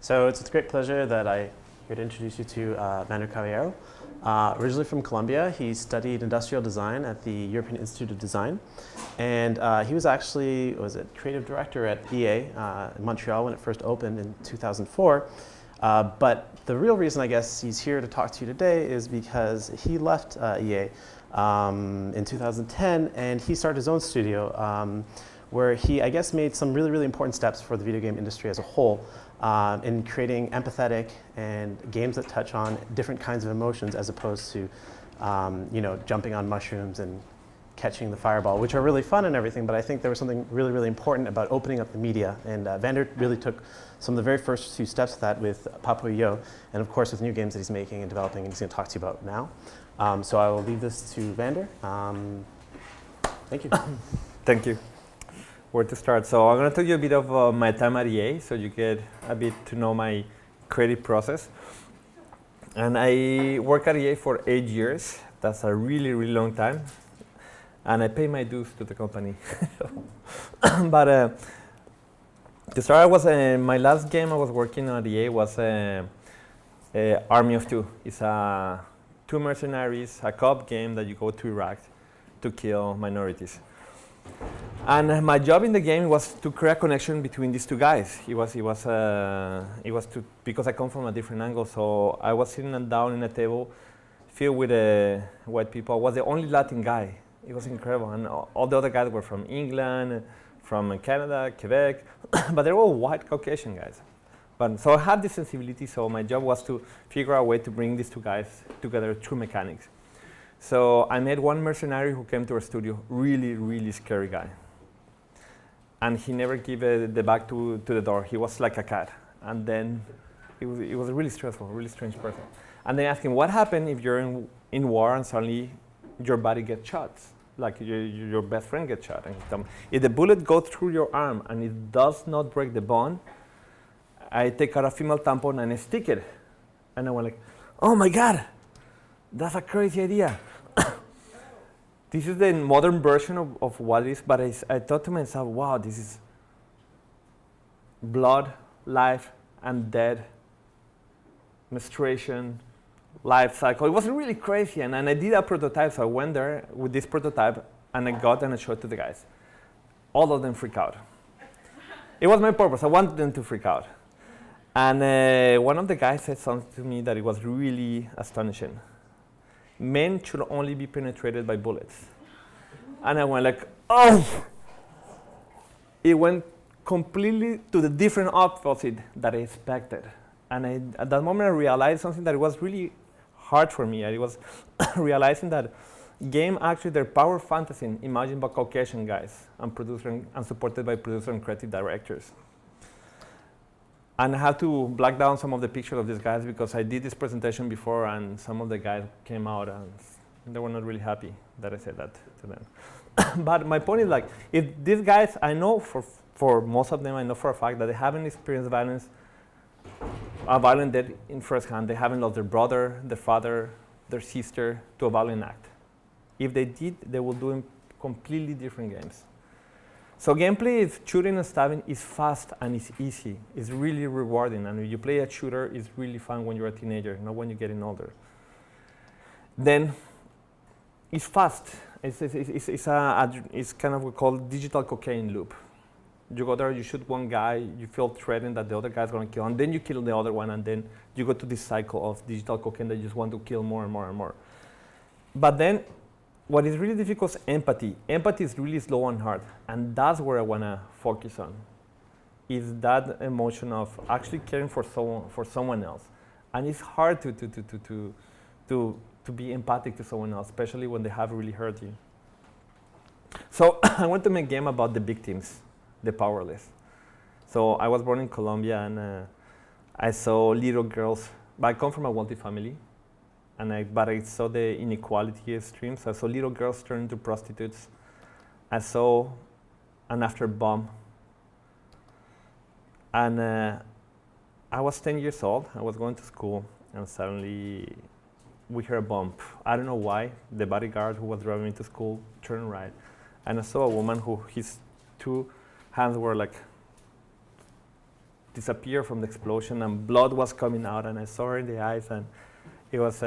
So it's a great pleasure that I'm here to introduce you to Vander Caballero. Originally from Colombia, he studied industrial design at the European Institute of Design. And he was actually, creative director at EA in Montreal when it first opened in 2004. But the real reason I guess he's here to talk to you today is because he left EA in 2010 and he started his own studio where he, I guess, made some really, really important steps for the video game industry as a whole in creating empathetic and games that touch on different kinds of emotions as opposed to, jumping on mushrooms and catching the fireball, which are really fun and everything, but I think there was something really, really important about opening up the media, and Vander really took some of the very first few steps of that with Papo Yo, and of course with new games that he's making and developing, and he's going to talk to you about now. So I will leave this to Vander. Thank you. Thank you. Where to start? So I'm going to tell you a bit of my time at EA, so you get a bit to know my creative process. And I worked at EA for 8 years. That's a really, really long time. And I pay my dues to the company. But to start, my last game I was working at EA was Army of Two. It's two mercenaries, a co-op game that you go to Iraq to kill minorities. And my job in the game was to create a connection between these two guys. Because I come from a different angle. So I was sitting down in a table filled with white people. I was the only Latin guy. It was incredible. And all the other guys were from England, from Canada, Quebec, but they're all white Caucasian guys. So I had this sensibility. So my job was to figure out a way to bring these two guys together through mechanics. So I met one mercenary who came to our studio, really, really scary guy. And he never gave the back to the door. He was like a cat. And then it was really stressful, really strange person. And they asked him, what happened if you're in war and suddenly your body gets shot? Like your best friend gets shot. And he told me, if the bullet goes through your arm and it does not break the bone, I take out a female tampon and I stick it. And I went like, oh my God, that's a crazy idea. This is the modern version of what it is, but I thought to myself, wow, this is blood, life, and death, menstruation, life cycle. It was really crazy, and I did a prototype, so I went there with this prototype, and I showed it to the guys. All of them freak out. It was my purpose. I wanted them to freak out. And one of the guys said something to me that it was really astonishing. Men should only be penetrated by bullets. And I went like, oh! It went completely to the different opposite that I expected. And at that moment I realized something that was really hard for me. I was realizing that game actually they're power fantasy imagined by Caucasian guys and supported by producer and creative directors. And I had to black down some of the pictures of these guys because I did this presentation before and some of the guys came out and they were not really happy that I said that to them. But my point is like, if these guys, I know for most of them, I know for a fact that they haven't experienced a violent death in first hand. They haven't lost their brother, their father, their sister to a violent act. If they did, they will do in completely different games. So gameplay is shooting and stabbing is fast and it's easy. It's really rewarding. And when you play a shooter, it's really fun when you're a teenager, not when you're getting older. Then it's fast. It's kind of what we call digital cocaine loop. You go there, you shoot one guy, you feel threatened that the other guy's going to kill, and then you kill the other one, and then you go to this cycle of digital cocaine that you just want to kill more and more and more. But then what is really difficult is empathy. Empathy is really slow and hard, and that's where I want to focus on, is that emotion of actually caring for someone else. And it's hard to be empathic to someone else, especially when they have really hurt you. So I want to make a game about the victims, the powerless. So I was born in Colombia, and I saw little girls. But I come from a wealthy family. But I saw the inequality extremes. I saw little girls turn into prostitutes. I saw an after bomb. And I was 10 years old. I was going to school, and suddenly we heard a bomb. I don't know why. The bodyguard who was driving me to school turned right. And I saw a woman who his two hands were like disappeared from the explosion, and blood was coming out, and I saw her in the eyes, and it was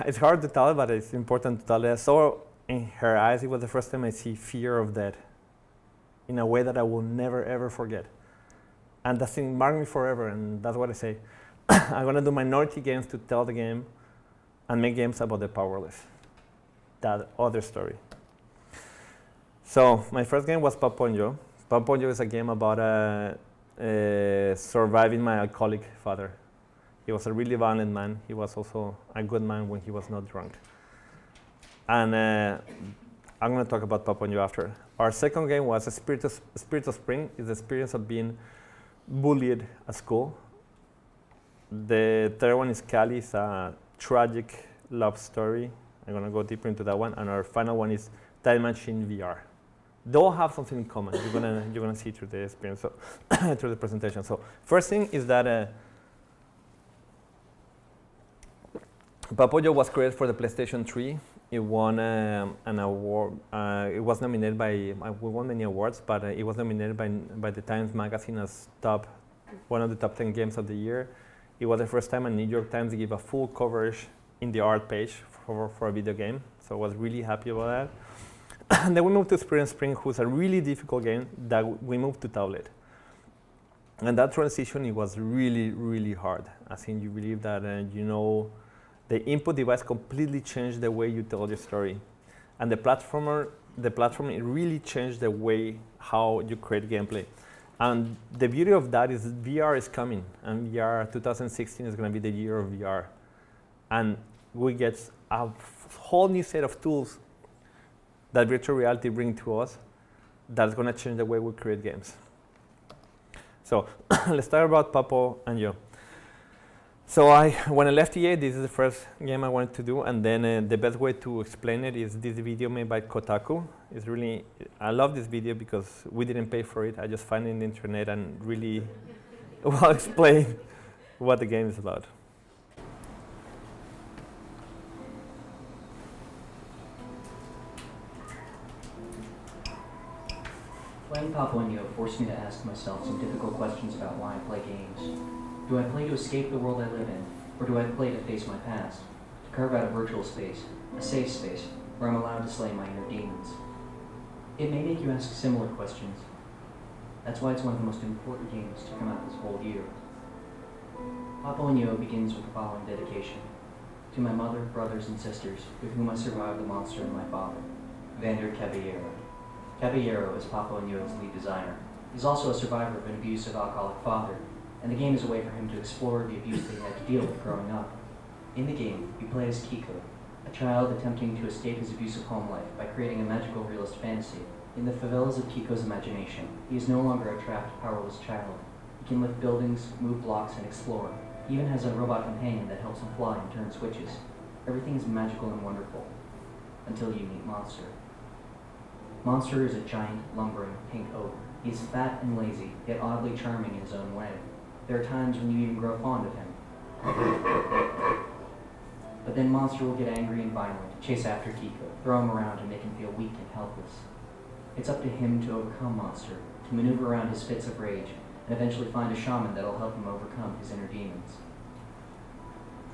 it's hard to tell, but it's important to tell. I saw in her eyes, it was the first time I see fear of death in a way that I will never, ever forget. And that thing marked me forever, and that's what I say. I'm going to do minority games to tell the game and make games about the powerless. That other story. So my first game was Papo Yo. Papo Yo is a game about surviving my alcoholic father. He was a really violent man. He was also a good man when he was not drunk. And I'm going to talk about Papo Yo after. Our second game was Spirit of Spring. It's the experience of being bullied at school. The third one is Cali. It's a tragic love story. I'm going to go deeper into that one. And our final one is Time Machine VR. They all have something in common. You're gonna see through the experience, so through the presentation. So first thing is that Papo Yo was created for the PlayStation 3. It won an award. It was nominated by, we won many awards, but it was nominated by the Times Magazine as one of the top 10 games of the year. It was the first time a New York Times gave a full coverage in the art page for a video game. So I was really happy about that. And then we moved to Spirit of Spring, who's a really difficult game that we moved to tablet. And that transition, it was really, really hard. I think you believe that, the input device completely changed the way you tell your story. And the platform, it really changed the way how you create gameplay. And the beauty of that is VR is coming, and VR 2016 is going to be the year of VR. And we get a whole new set of tools that virtual reality brings to us that's going to change the way we create games. So let's talk about Papo Yo. So when I left EA, this is the first game I wanted to do, and then the best way to explain it is this video made by Kotaku. I love this video because we didn't pay for it. I just found it on the internet and really well explain what the game is about. Playing Papo Yo forced me to ask myself some difficult questions about why I play games. Do I play to escape the world I live in, or do I play to face my past? To carve out a virtual space, a safe space, where I'm allowed to slay my inner demons? It may make you ask similar questions. That's why it's one of the most important games to come out this whole year. Papo Yo begins with the following dedication. To my mother, brothers, and sisters, with whom I survived the monster and my father, Vander Caballero. Caballero is Papo Yo's lead designer. He's also a survivor of an abusive alcoholic father, and the game is a way for him to explore the abuse that he had to deal with growing up. In the game, you play as Kiko, a child attempting to escape his abusive home life by creating a magical realist fantasy. In the favelas of Kiko's imagination, he is no longer a trapped, powerless child. He can lift buildings, move blocks, and explore. He even has a robot companion that helps him fly and turn switches. Everything is magical and wonderful, until you meet Monster. Monster is a giant, lumbering, pink ogre. He is fat and lazy, yet oddly charming in his own way. There are times when you even grow fond of him. But then Monster will get angry and violent, chase after Kiko, throw him around and make him feel weak and helpless. It's up to him to overcome Monster, to maneuver around his fits of rage, and eventually find a shaman that'll help him overcome his inner demons.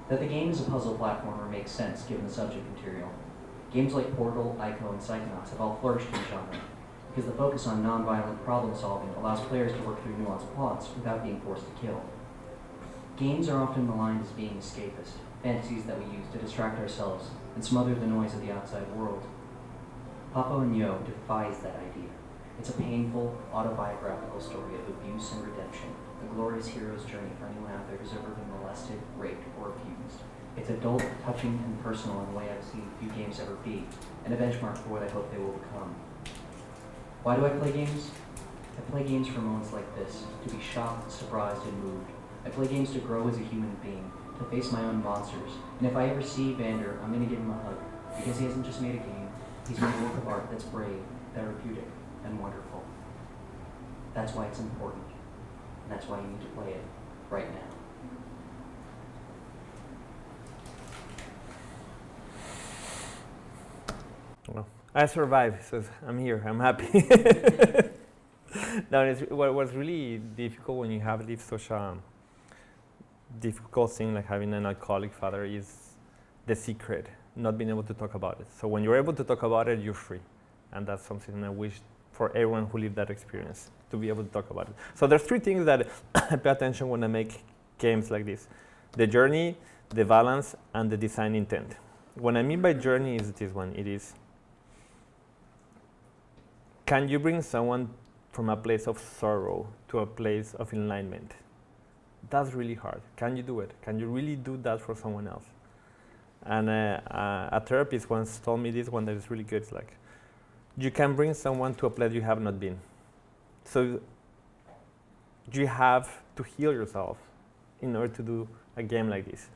That the game is a puzzle platformer makes sense given the subject material. Games like Portal, Ico, and Psychonauts have all flourished in genre, because the focus on non-violent problem-solving allows players to work through nuanced plots without being forced to kill. Games are often maligned as being escapist, fantasies that we use to distract ourselves and smother the noise of the outside world. Papo Yo defies that idea. It's a painful, autobiographical story of abuse and redemption, a glorious hero's journey for anyone out there who's ever been molested, raped, or abused. It's adult, touching, and personal in a way I've seen few games ever be, and a benchmark for what I hope they will become. Why do I play games? I play games for moments like this, to be shocked, surprised, and moved. I play games to grow as a human being, to face my own monsters, and if I ever see Vander, I'm going to give him a hug, because he hasn't just made a game, he's made a work of art that's brave, therapeutic, and wonderful. That's why it's important, and that's why you need to play it right now. Well, I survived, so I'm here, I'm happy. No, what was really difficult when you have lived such a difficult thing like having an alcoholic father is the secret, not being able to talk about it. So when you're able to talk about it, you're free. And that's something I wish for everyone who lived that experience, to be able to talk about it. So there's 3 things that I pay attention when I make games like this: the journey, the balance, and the design intent. What I mean by journey is this one. It is, can you bring someone from a place of sorrow to a place of enlightenment? That's really hard. Can you do it? Can you really do that for someone else? And a therapist once told me this one that is really good. It's like, you can bring someone to a place you have not been. So you have to heal yourself in order to do a game like this.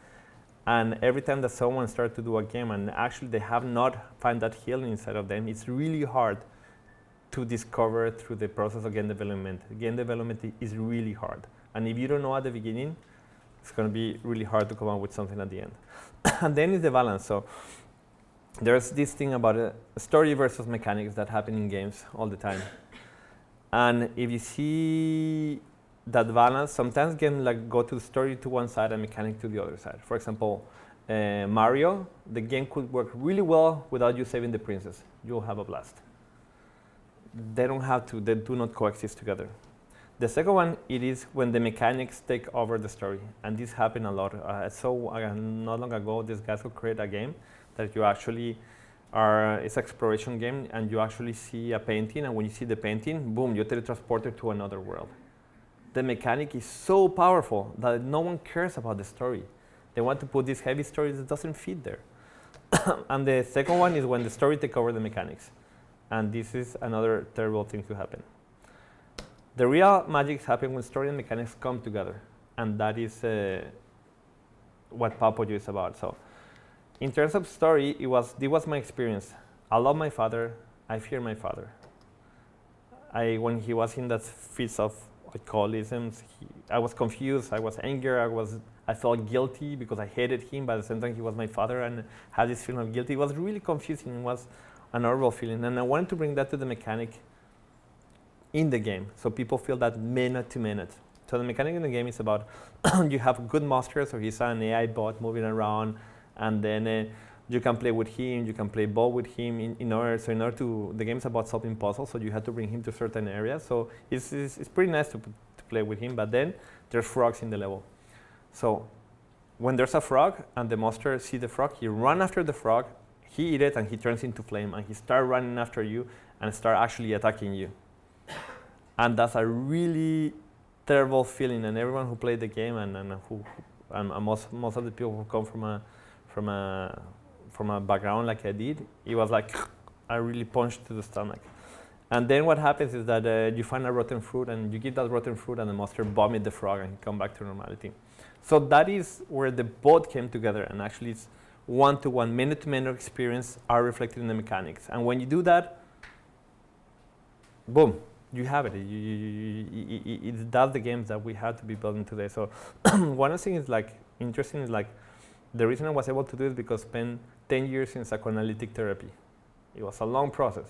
And every time that someone starts to do a game and actually they have not found that healing inside of them, it's really hard to discover through the process of game development. Game development is really hard. And if you don't know at the beginning, it's going to be really hard to come up with something at the end. And then is the balance. So there's this thing about story versus mechanics that happen in games all the time. And if you see that balance, sometimes games like go to the story to one side and mechanic to the other side. For example, Mario, the game could work really well without you saving the princess. You'll have a blast. They don't have to, they do not coexist together. The second one, it is when the mechanics take over the story. And this happened a lot. Not long ago, these guys could create a game that you actually it's an exploration game, and you actually see a painting, and when you see the painting, boom, you're teletransported to another world. The mechanic is so powerful that no one cares about the story. They want to put this heavy story that doesn't fit there. And the second one is when the story takes over the mechanics. And this is another terrible thing to happen. The real magic happens when story and mechanics come together. And that is what Papo Yo is about. So in terms of story, this was my experience. I love my father. I fear my father. When he was in that fits of alcoholism, I was confused. I was angry. I felt guilty because I hated him, but at the same time he was my father and had this feeling of guilty. It was really confusing. It was an horrible feeling. And I wanted to bring that to the mechanic in the game, so people feel that minute to minute. So the mechanic in the game is about you have good monsters, or he's an AI bot moving around, and then you can play with him, you can play ball with him in order to, the game's about solving puzzles, so you have to bring him to certain areas. So it's pretty nice to play with him, but then there's frogs in the level. So when there's a frog and the monster sees the frog, he run after the frog, he eats it, and he turns into flame, and he starts running after you and start actually attacking you. And that's a really terrible feeling, and everyone who played the game and most of the people who come from a background like I did, it was like a really punch to the stomach. And then what happens is that you find a rotten fruit, and you give that rotten fruit, and the monster vomit the frog, and he come back to normality. So that is where the both came together, and actually it's one-to-one, minute-to-minute experience are reflected in the mechanics. And when you do that, boom, you have it. That's the games that we have to be building today. So one of the things interesting is the reason I was able to do it is because I spent 10 years in psychoanalytic therapy. It was a long process.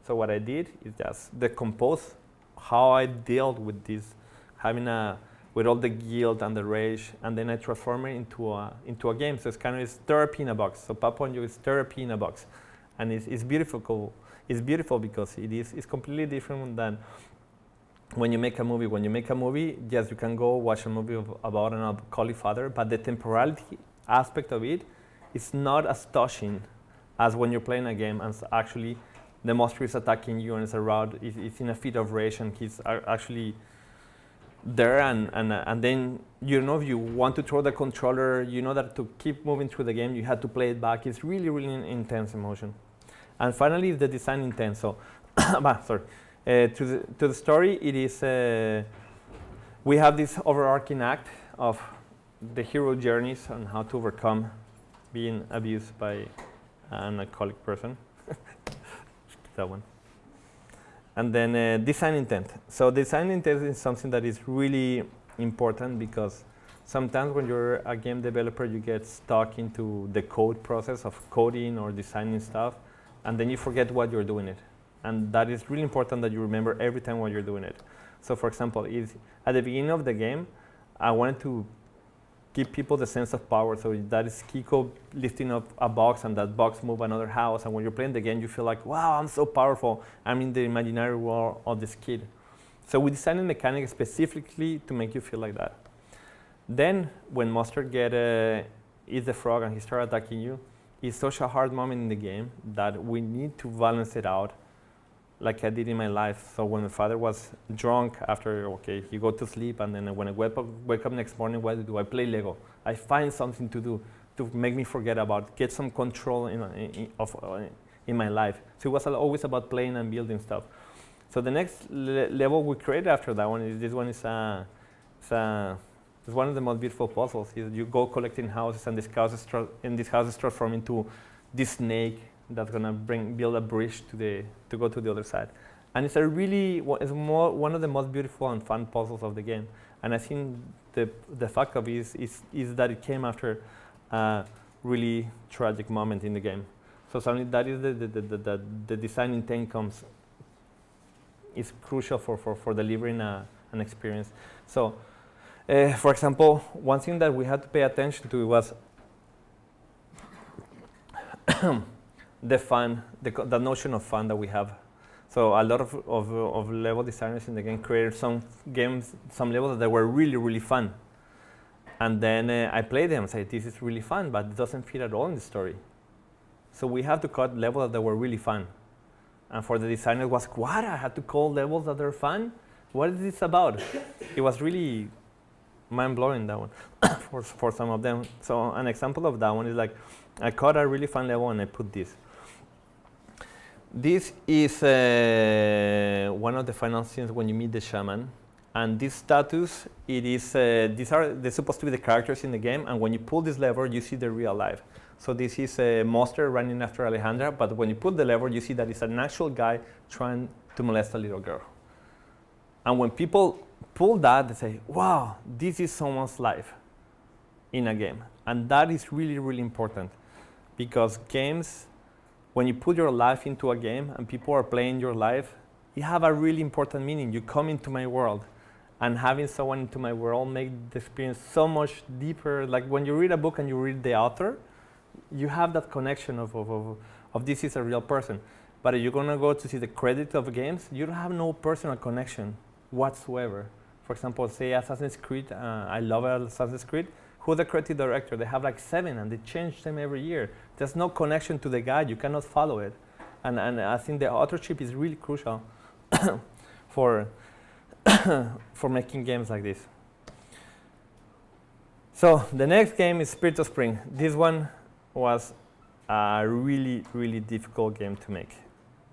So what I did is just decompose how I dealt with this, with all the guilt and the rage, and then I transform it into a game. So it's therapy in a box. So Papo Yo is therapy in a box, and it's beautiful. It's beautiful because it's completely different than when you make a movie. When you make a movie, yes, you can go watch a movie about an alcoholic father, but the temporality aspect of it is not as touching as when you're playing a game and actually the monster is attacking you and it's in a fit of rage, and he's actually there, and then if you want to throw the controller, you know that to keep moving through the game you have to play it back. It's really, really intense emotion. And finally, the design intent. So, to the story, it is we have this overarching act of the hero journeys on how to overcome being abused by an alcoholic person. That one. And then design intent. So design intent is something that is really important, because sometimes when you're a game developer, you get stuck into the code process of coding or designing stuff, and then you forget what you're doing it. And that is really important that you remember every time while you're doing it. So for example, at the beginning of the game, I wanted to give people the sense of power. So that is Kiko lifting up a box and that box move another house. And when you're playing the game, you feel like, wow, I'm so powerful. I'm in the imaginary world of this kid. So we designed a mechanic specifically to make you feel like that. Then when Mustard eats the frog and he starts attacking you, it's such a hard moment in the game that we need to balance it out like I did in my life. So when my father was drunk after, okay, he go to sleep, and then when I wake up next morning, what do? I play Lego. I find something to do to make me forget about, get some control in my life. So it was always about playing and building stuff. So the next level we created after that one is, this one is it's one of the most beautiful puzzles. You go collecting houses, and these houses transform into this snake that's gonna build a bridge to go to the other side. And it's one of the most beautiful and fun puzzles of the game. And I think the fact of it is that it came after a really tragic moment in the game. So suddenly that is the design intent is crucial for delivering an experience. So for example, one thing that we had to pay attention to was the fun, the notion of fun that we have. So a lot of level designers in the game created some levels that were really, really fun. And then I played them and said, this is really fun, but it doesn't fit at all in the story. So we have to cut levels that were really fun. And for the designer, it was, what? I had to call levels that are fun? What is this about? It was really mind-blowing, that one, for some of them. So an example of that one is like, I caught a really fun level and I put this. This is one of the final scenes when you meet the shaman. And this status, they're supposed to be the characters in the game, and when you pull this lever, you see the real life. So this is a monster running after Alejandra, but when you pull the lever, you see that it's an actual guy trying to molest a little girl. And when people pull that, they say, wow, this is someone's life in a game. And that is really, really important, because games, when you put your life into a game and people are playing your life, you have a really important meaning. You come into my world, and having someone into my world make the experience so much deeper. Like when you read a book and you read the author, you have that connection of this is a real person. But if you're gonna go to see the credits of games, you don't have no personal connection whatsoever. For example, say Assassin's Creed, I love Assassin's Creed. Who's the creative director? They have like 7 and they change them every year. There's no connection to the guide, you cannot follow it. And I think the authorship is really crucial for making games like this. So the next game is Spirit of Spring. This one was a really, really difficult game to make.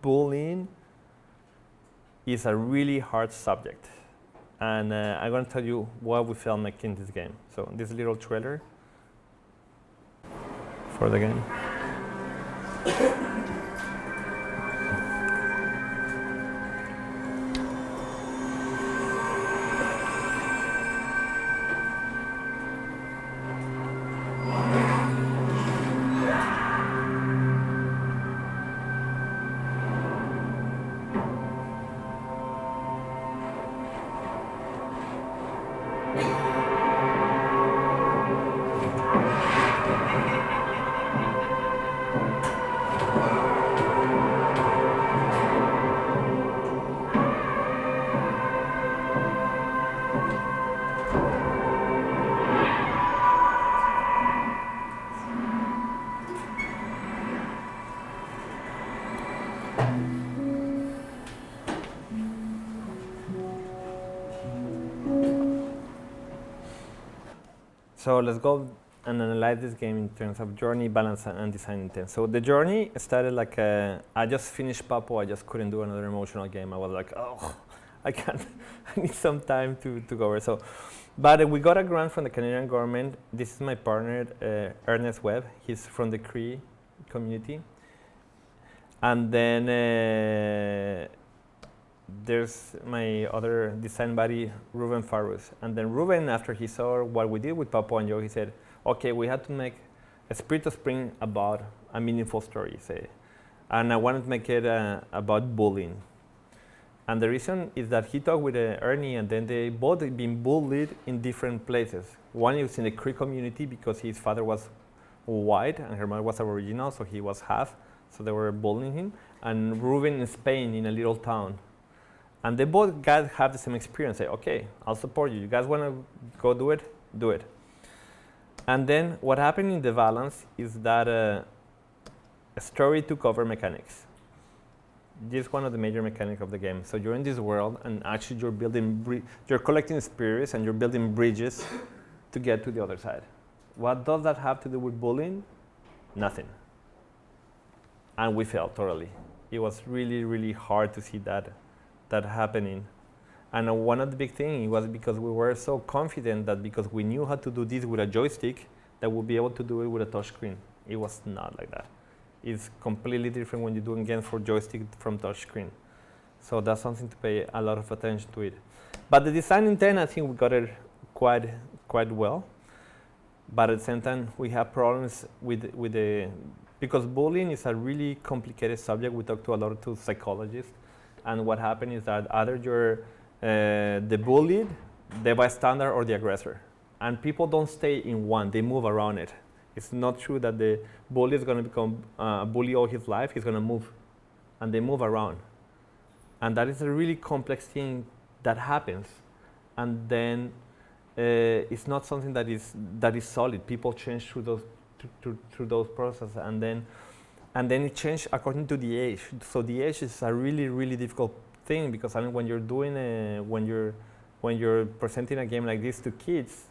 Bullying is a really hard subject. And I'm going to tell you what we felt making this game. So this little trailer for the game. So let's go and analyze this game in terms of journey, balance, and design intent. So the journey started like I just finished Papo. I just couldn't do another emotional game. I was like, oh, I can't. I need some time to go over. So, but we got a grant from the Canadian government. This is my partner, Ernest Webb. He's from the Cree community. And then there's my other design buddy, Ruben Farus. And then Ruben, after he saw what we did with Papo Yo, he said, okay, we had to make a Spirit of Spring about a meaningful story, say. and I wanted to make it about bullying. And the reason is that he talked with Ernie, and then they both had been bullied in different places. One was in the Cree community because his father was white and her mother was Aboriginal, so he was half, so they were bullying him. And Ruben in Spain, in a little town. And they both guys have the same experience. Say, okay, I'll support you. You guys want to go do it? Do it. And then what happened in the balance is that a story took over mechanics. This is one of the major mechanics of the game. So you're in this world, and actually you're building, you're collecting spirits, and you're building bridges to get to the other side. What does that have to do with bullying? Nothing. And we failed totally. It was really, really hard to see that happening. And one of the big things was because we were so confident that because we knew how to do this with a joystick, that we'll be able to do it with a touch screen. It was not like that. It's completely different when you're doing games for joystick from touch screen. So that's something to pay a lot of attention to it. But the design intent, I think we got it quite well. But at the same time, we have problems with the, because bullying is a really complicated subject. We talk to a lot of psychologists. And what happened is that either you're the bullied, the bystander, or the aggressor. And people don't stay in one, they move around it. It's not true that the bully is going to become a bully all his life. He's going to move, and they move around. And that is a really complex thing that happens. And then it's not something that is solid. People change through those processes, and then it changed according to the age. So the age is a really, really difficult thing, because I mean, when you're doing when you're presenting a game like this to kids,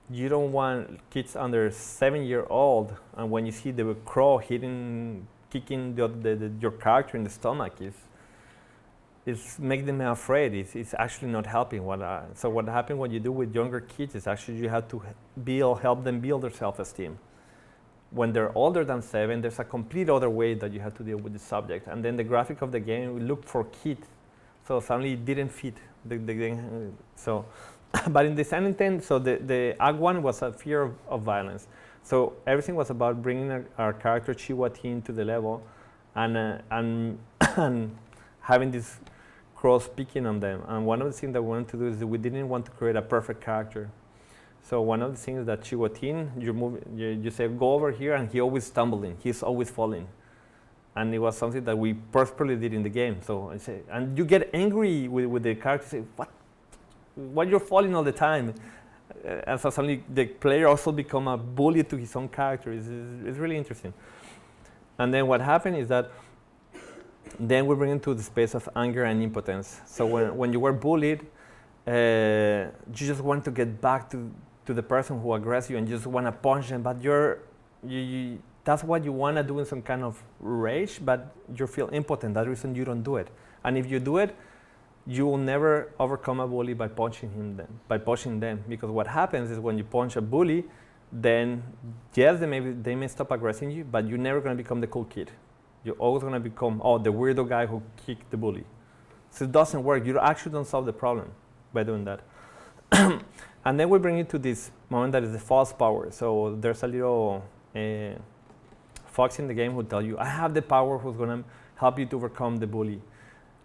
you don't want kids under 7-year-old, and when you see the crow kicking your character in the stomach, it's make them afraid. It's actually not helping. So what happens when you do with younger kids is actually you have to help them build their self-esteem. When they're older than 7, there's a complete other way that you have to deal with the subject. And then the graphic of the game, we looked for kids, so suddenly it didn't fit the game. So, but in design intent, so the Act 1 was a fear of violence. So everything was about bringing our character Chihuahuatin to the level, and having this cross picking on them. And one of the things that we wanted to do is that we didn't want to create a perfect character. So one of the things that Chihuahuatin, you say, go over here, and he's always stumbling. He's always falling. And it was something that we purposely did in the game. So I say, and you get angry with the character, say, what you're falling all the time? And so suddenly the player also become a bully to his own character. It's really interesting. And then what happened is that then we bring into the space of anger and impotence. So when you were bullied, you just want to get back to the person who aggressed you, and you just want to punch them, but that's what you want to do in some kind of rage, but you feel impotent. That's the reason you don't do it. And if you do it, you will never overcome a bully by punching them. Because what happens is when you punch a bully, then yes, they may stop aggressing you, but you're never going to become the cool kid. You're always going to become the weirdo guy who kicked the bully. So it doesn't work. You actually don't solve the problem by doing that. And then we bring it to this moment that is the false power. So there's a little fox in the game who tell you, I have the power who's going to help you to overcome the bully.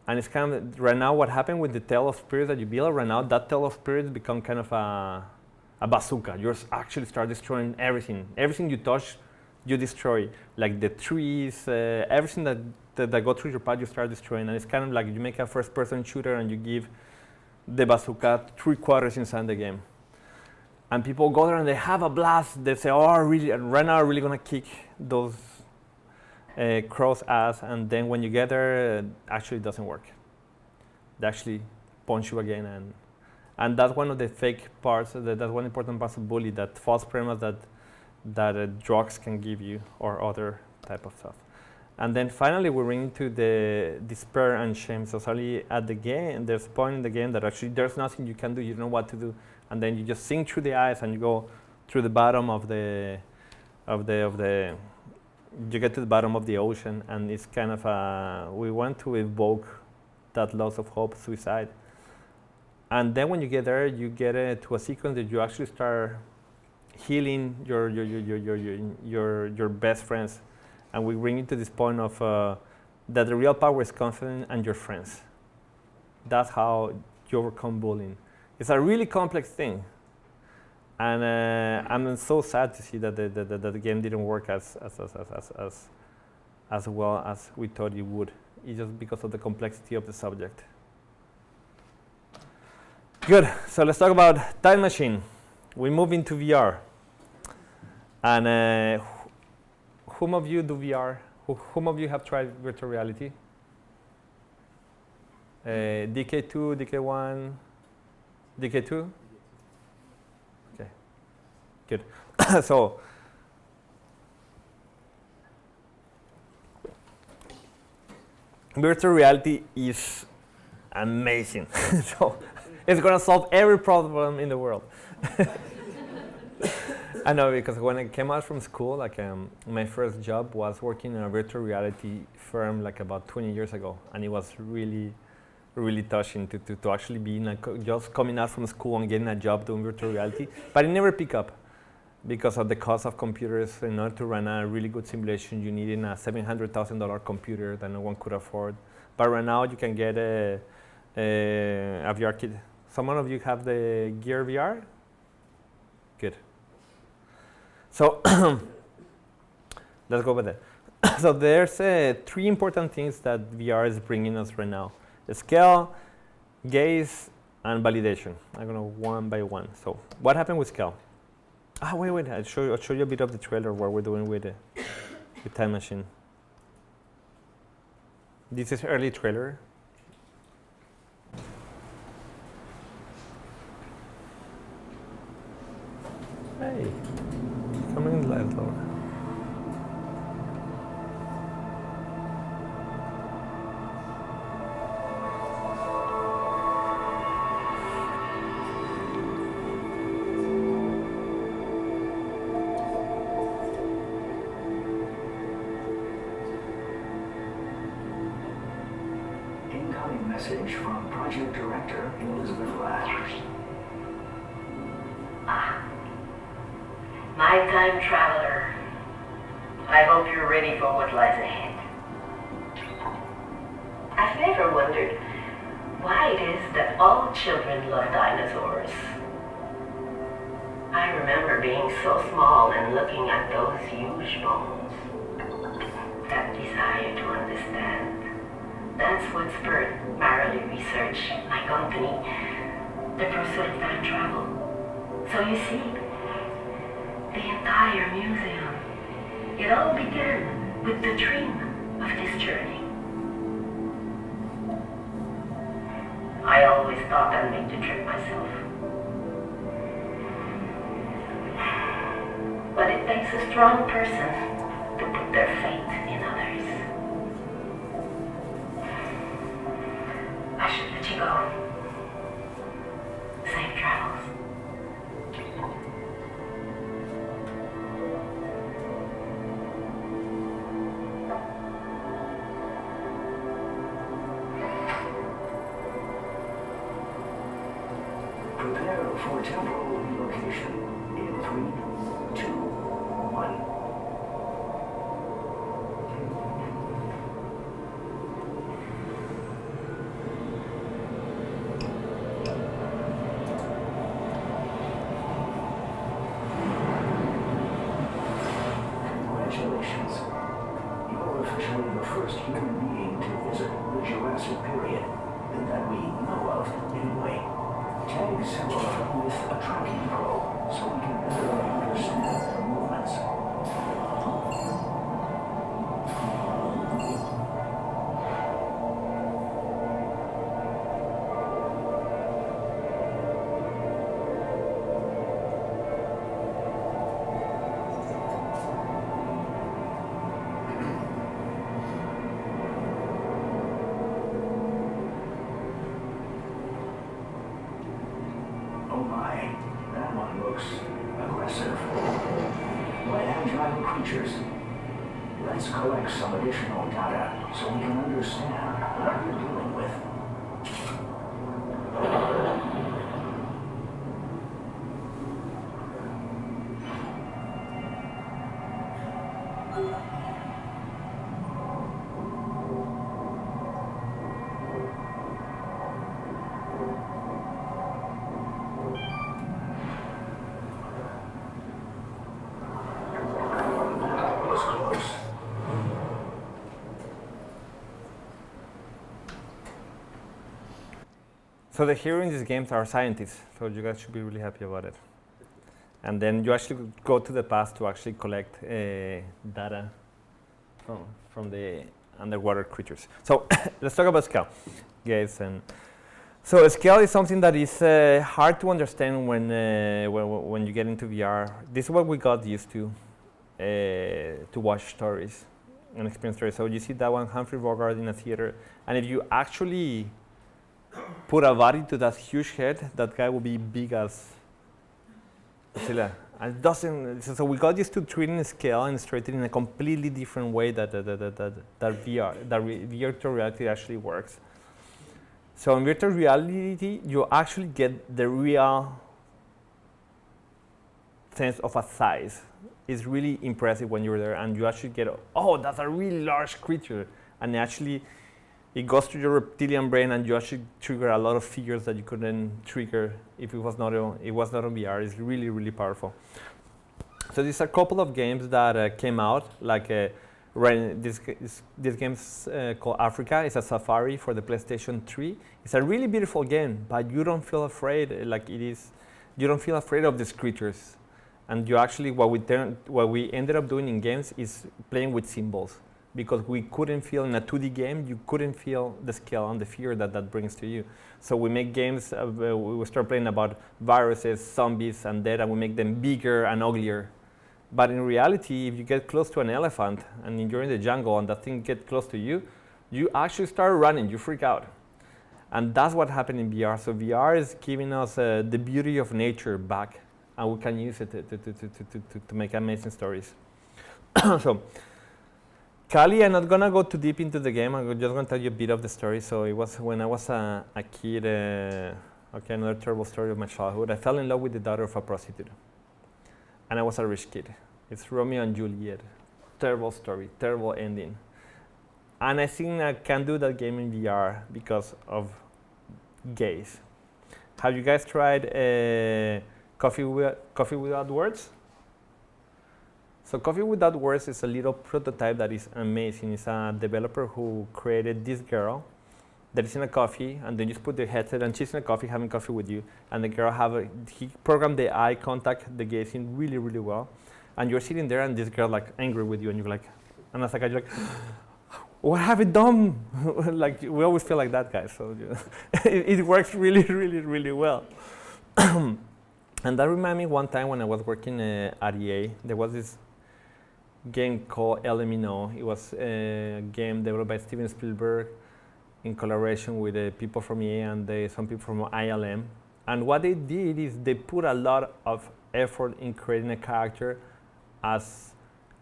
And it's kind of, right now what happened with the Tale of Spirits that you build right now, that Tale of Spirits become kind of a bazooka. You actually start destroying everything. Everything you touch, you destroy. Like the trees, everything that go through your path, you start destroying. And it's kind of like you make a first-person shooter and you give the bazooka 3/4 inside the game. And people go there and they have a blast. They say, right now I'm really going to kick those crows' ass. And then when you get there, actually it doesn't work. They actually punch you again. And that's one of the fake parts, that's one important part of bully, that false premise that drugs can give you or other type of stuff. And then finally we bring into the despair and shame. So suddenly at the game, there's a point in the game that actually there's nothing you can do, you don't know what to do. And then you just sink through the ice and you go through the bottom you get to the bottom of the ocean, and it's kind of we want to evoke that loss of hope, suicide. And then when you get there, you get to a sequence that you actually start healing your best friends. And we bring it to this point of that the real power is confidence and your friends. That's how you overcome bullying. It's a really complex thing. And I'm so sad to see that the game didn't work as well as we thought it would. It's just because of the complexity of the subject. Good, so let's talk about Time Machine. We move into VR. And whom of you do VR? Whom of you have tried virtual reality? DK2, DK1, DK2? Okay, good. So, virtual reality is amazing. So, it's going to solve every problem in the world. I know, because when I came out from school, like my first job was working in a virtual reality firm like about 20 years ago, and it was really, really touching to actually be just coming out from school and getting a job doing virtual reality. But it never picked up because of the cost of computers. In order to run a really good simulation, you needed a $700,000 computer that no one could afford. But right now, you can get a VR kit. Some of you have the Gear VR? Good. So let's go with it. So there's 3 important things that VR is bringing us right now: scale, gaze, and validation. I'm gonna one by one. So what happened with scale? Wait. I'll show you a bit of the trailer what we're doing with Time Machine. This is early trailer. Hey. Coming in live though. Incoming message from Project Director Elizabeth Lash. My time traveler, I hope you're ready for what lies ahead. I've never wondered why it is that all children love dinosaurs. I remember being so small and looking at those huge bones. That desire to understand, that's what spurred Marley Research, my company, the pursuit of time travel. So you see, the entire museum, it all began with the dream of this journey. I always thought I'd make the trip myself. But it takes a strong person to put their faith in others. I should let you go. Safe travels. Prepare for temporal relocation in 3, 2, 1. Congratulations. You're officially the first human being to visit the Jurassic period, that we know of anyway. Tag several with a tracking probe so we can better understand their movements. Oh my, that one looks aggressive. Like agile creatures. Let's collect some additional data so we can understand what we're dealing with. So the hero in these games are scientists, so you guys should be really happy about it. And then you actually go to the past to actually collect data from the underwater creatures. So let's talk about scale, guys. And so scale is something that is hard to understand when you get into VR. This is what we got used to watch stories and experience stories. So you see that one Humphrey Bogart in a theater, and if you actually put a body to that huge head, that guy will be big as Godzilla. And it doesn't. So we got used to treating scale and illustrated in a completely different way that virtual reality actually works. So in virtual reality, you actually get the real sense of a size. It's really impressive when you're there, and you actually get, oh, that's a really large creature, and actually it goes to your reptilian brain, and you actually trigger a lot of figures that you couldn't trigger if it was not on VR. It's really, really powerful. So there's a couple of games that came out, like this game's called Africa. It's a safari for the PlayStation 3. It's a really beautiful game, but you don't feel afraid like it is. You don't feel afraid of these creatures, and you actually what we ended up doing in games is playing with symbols. Because we couldn't feel in a 2D game, you couldn't feel the scale and the fear that brings to you. So we make games, we start playing about viruses, zombies, and death, and we make them bigger and uglier. But in reality, if you get close to an elephant and you're in the jungle and that thing gets close to you, you actually start running, you freak out. And that's what happened in VR. So VR is giving us the beauty of nature back, and we can use it to make amazing stories. So, Cali, I'm not gonna go too deep into the game. I'm just gonna tell you a bit of the story. So it was when I was a kid. Okay, another terrible story of my childhood. I fell in love with the daughter of a prostitute, and I was a rich kid. It's Romeo and Juliet. Terrible story, terrible ending. And I think I can do that game in VR because of gays. Have you guys tried Coffee Without Words? So Coffee Without Words is a little prototype that is amazing. It's a developer who created this girl that is in a coffee, and then you just put the headset and she's in a coffee having coffee with you, and the girl he programmed the eye contact, the gazing really, really well. And you're sitting there and this girl like angry with you, and you're like, and as a guy you're like, what have I done? Like we always feel like that, guys. So it works really, really, really well. And that reminded me one time when I was working at EA, there was this game called LMNO. It was a game developed by Steven Spielberg in collaboration with people from EA and some people from ILM. And what they did is they put a lot of effort in creating a character as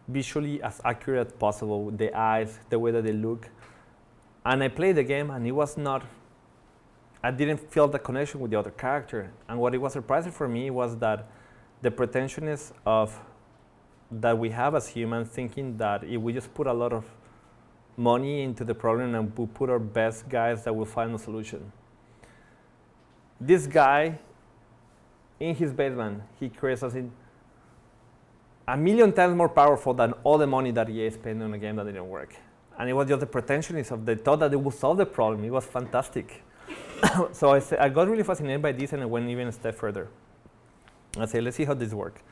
visually as accurate as possible with the eyes, the way that they look. And I played the game, and it was not, I didn't feel the connection with the other character. And what it was surprising for me was that the pretentiousness that we have as humans, thinking that if we just put a lot of money into the problem and we put our best guys, that will find a solution. This guy, in his basement, he creates something 1,000,000 times more powerful than all the money that EA spent on a game that didn't work. And it was just the pretentiousness of the thought that they would solve the problem. It was fantastic. So I got really fascinated by this, and I went even a step further. I said, let's see how this works.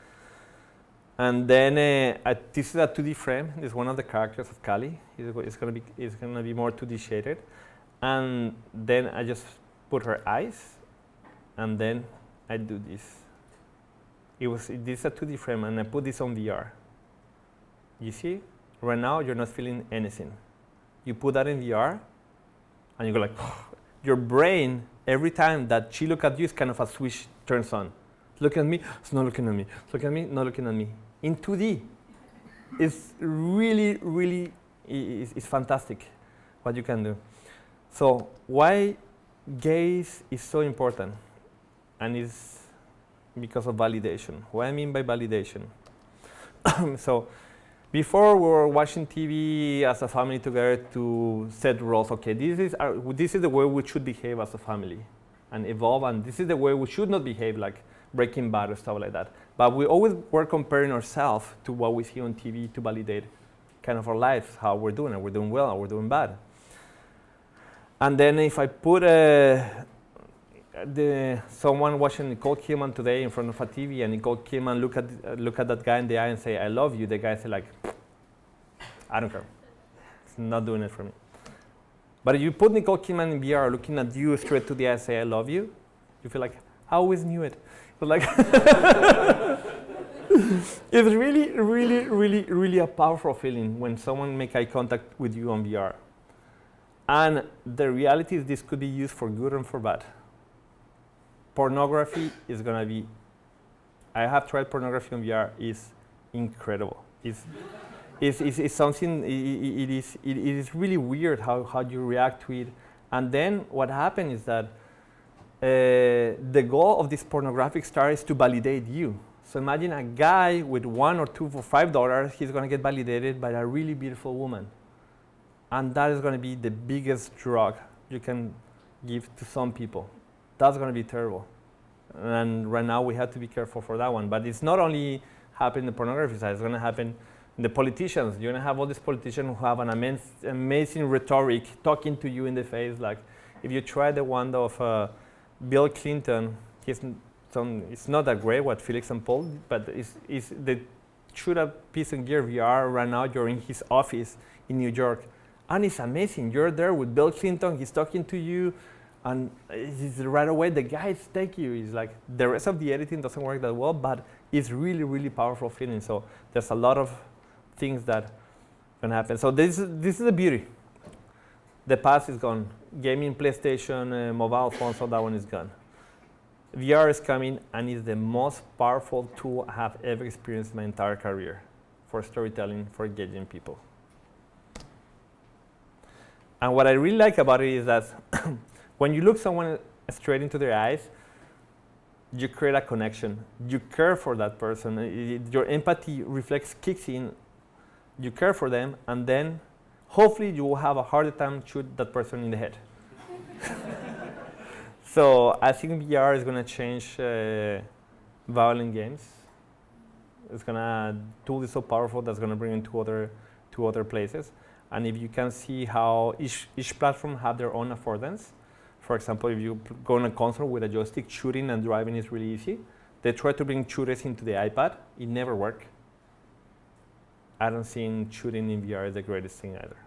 And then this is a 2D frame. This is one of the characters of Kali. It's gonna be more 2D shaded. And then I just put her eyes, and then I do this. This is a 2D frame, and I put this on VR. You see, right now you're not feeling anything. You put that in VR, and you go like, your brain, every time that she looks at you, is kind of a switch turns on. Look at me, it's not looking at me. Look at me, not looking at me. In 2D, it's really, really, it's fantastic what you can do. So why gaze is so important, and it's because of validation. What I mean by validation. So before we were watching TV as a family together to set rules. Okay, this is the way we should behave as a family and evolve, and this is the way we should not behave, like Breaking Bad or stuff like that. But we always were comparing ourselves to what we see on TV to validate kind of our lives, how we're doing. Are we doing well? Are we doing bad? And then if I put someone watching Nicole Kidman today in front of a TV, and Nicole Kidman look at that guy in the eye and say, "I love you." The guy say like, "I don't care. It's not doing it for me." But if you put Nicole Kidman in VR looking at you straight to the eye and say, "I love you," you feel like, "I always knew it." But like, it's really, really, really, really a powerful feeling when someone make eye contact with you on VR. And the reality is this could be used for good and for bad. Pornography is gonna be, I have tried pornography on VR, is incredible. It's something, it is really weird how you react to it. And then what happens is that the goal of this pornographic star is to validate you. So imagine a guy with $1 or $2 or $5, he's gonna get validated by a really beautiful woman. And that is gonna be the biggest drug you can give to some people. That's gonna be terrible. And right now we have to be careful for that one. But it's not only happening in the pornography side, it's gonna happen in the politicians. You're gonna have all these politicians who have an amazing rhetoric talking to you in the face. Like if you try the one of Bill Clinton, it's not that great what Felix and Paul, but they shoot a piece of gear VR right now. You're in his office in New York. And it's amazing. You're there with Bill Clinton. He's talking to you, and right away the guys take you. It's like the rest of the editing doesn't work that well, but it's really, really powerful feeling. So there's a lot of things that can happen. So this is the beauty. The past is gone. Gaming, PlayStation, mobile phones, all that one is gone. VR is coming, and is the most powerful tool I have ever experienced in my entire career for storytelling, for engaging people. And what I really like about it is that when you look someone straight into their eyes, you create a connection. You care for that person. Your empathy reflex kicks in. You care for them, and then hopefully you will have a harder time shoot that person in the head. So I think VR is going to change violent games. It's going to tool is so powerful that's going to bring it to other places. And if you can see how each platform have their own affordance. For example, if you go on a console with a joystick, shooting and driving is really easy. They try to bring shooters into the iPad. It never worked. I don't think shooting in VR is the greatest thing either.